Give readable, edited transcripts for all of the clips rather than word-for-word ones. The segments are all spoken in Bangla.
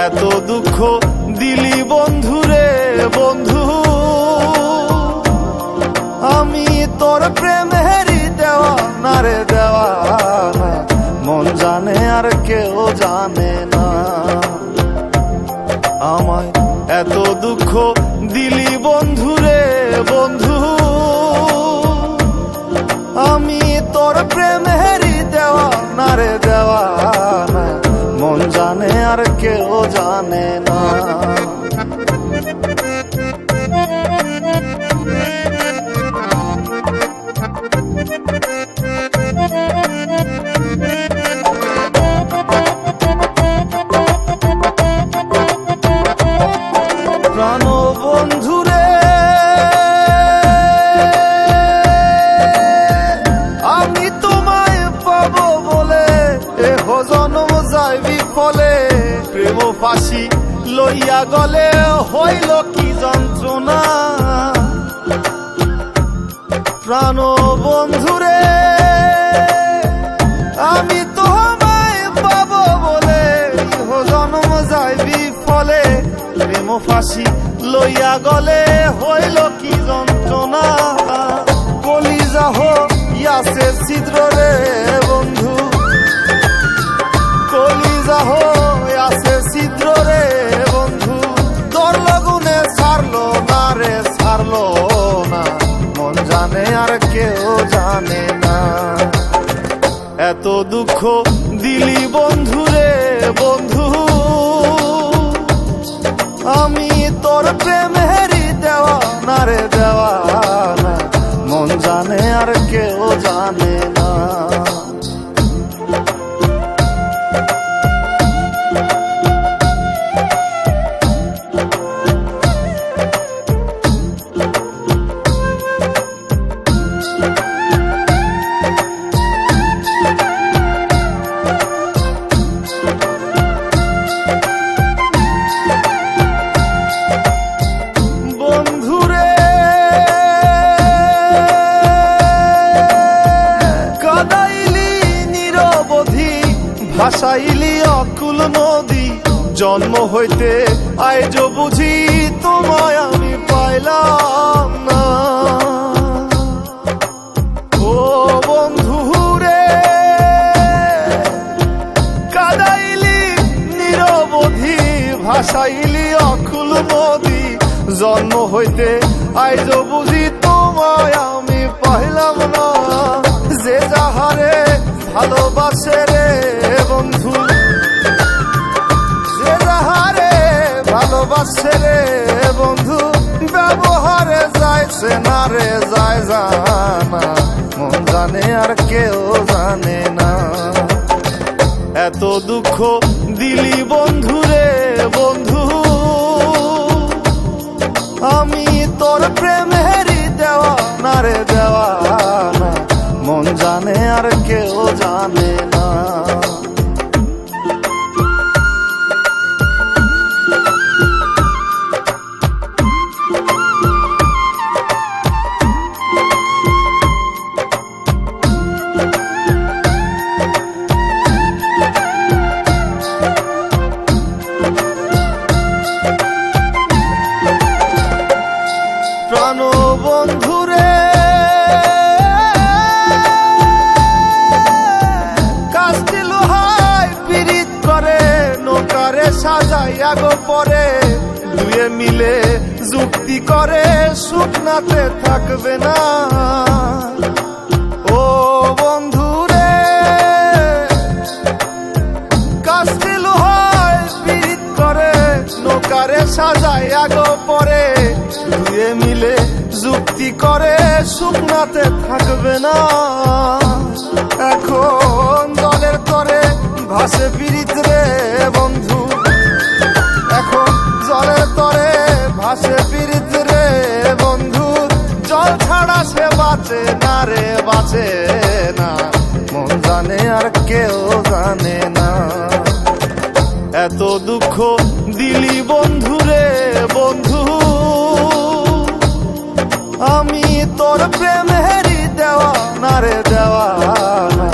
এত দুঃখ দিলি বন্ধুরে বন্ধু, আমি তোর প্রেমেরই দেওয়ানা রে দেওয়ানা, মন জানে আর কেউ জানে না। আমায় এত দুঃখ দিলি বন্ধুরে বন্ধু, আমি তোর প্রেমেরই দেওয়ানা রে দেওয়ানা, মন জানে আর কেউ জানে না। প্রাণ বন্ধুরে আমি তোমায় পাবো বলে এহ জনম যায় বিফলে, প্রেম ফাঁসি লইয়া গলে হইল কি যন্ত্রণা। প্রাণ বন্ধুরে আমি তোমায় পাবো বলে এহ জনম যায় বিফলে, প্রেম ফাঁসি লইয়া গলে হইল কি যন্ত্রণা। কলিজা হইয়াছে ছিদ্র রে বন্ধু, কলিজা হইয়াছে ছিদ্র রে বন্ধু, তোর লগুনে ছাড়লো না রে ছাড়লো না, মন জানে আর কেউ জানে না। এত দুঃখ দিলি বন্ধুরে বন্ধু, আমি তোর প্রেমেরই দেওয়ানা রে দেওয়ানা, মন জানে আর কেউ জানে না। ভাসাইলি অকুল নদী, জন্ম হইতে আইজ বুঝি তোমায় আমি পাইলাম না। ও বন্ধু রে কাদাইলি নিরবধি, ভাসাইলি অকুল নদী, জন্ম হইতে আইজ বুঝি তোমায় আমি পাইলাম না। যে যাহারে ভালোবাসে রে বন্ধু, যে যাহারে ভালোবাসে রে বন্ধু, ব্যবহারে যাইছে না রে যায় জানা, মন জানে আর কেউ জানে না। এত দুঃখ দিলি বন্ধুরে বন্ধু, আমি তোর প্রেমেরই দেওয়ানা রে দেওয়ানা, মন জানে আর কেউ জানে না। প্রাণ বন্ধুরে কাস্তে লোহায় পিরিত করে, নৌকারে সাজাইয়া গো পরে, দুয়ে মিলে যুক্তি করে শুকনাতে থাকবে না। ও বন্ধুরে কাস্তে লোহায় পিরিত করে, নৌকারে সাজাইয়া গো পরে, দুয়ে মিলে যুক্তি করে শুকনাতে থাকবে না। এখন দলের তরে ভাসে পীড়িত রে বন্ধু, এখন জলের তরে ভাসে পীড়িত রে বন্ধু। জল ছাড়া সে বাঁচে না রে, বাঁচে না। মন জানে আর কেউ জানে না। এত দুঃখ দিলি বন্ধু রে বন্ধু, আমি তোর প্রেমেরই দেওয়ানা রে দেওয়ানা।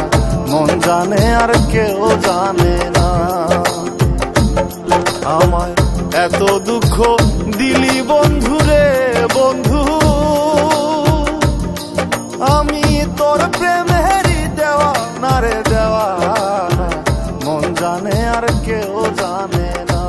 মন জানে আর কেউ জানে না। আমায় এত দুঃখ দিলি বন্ধু রে বন্ধু, আমি তোর প্রেমেরই দেওয়ানা রে দেওয়ানা। মন জানে আর কেউ জানে না।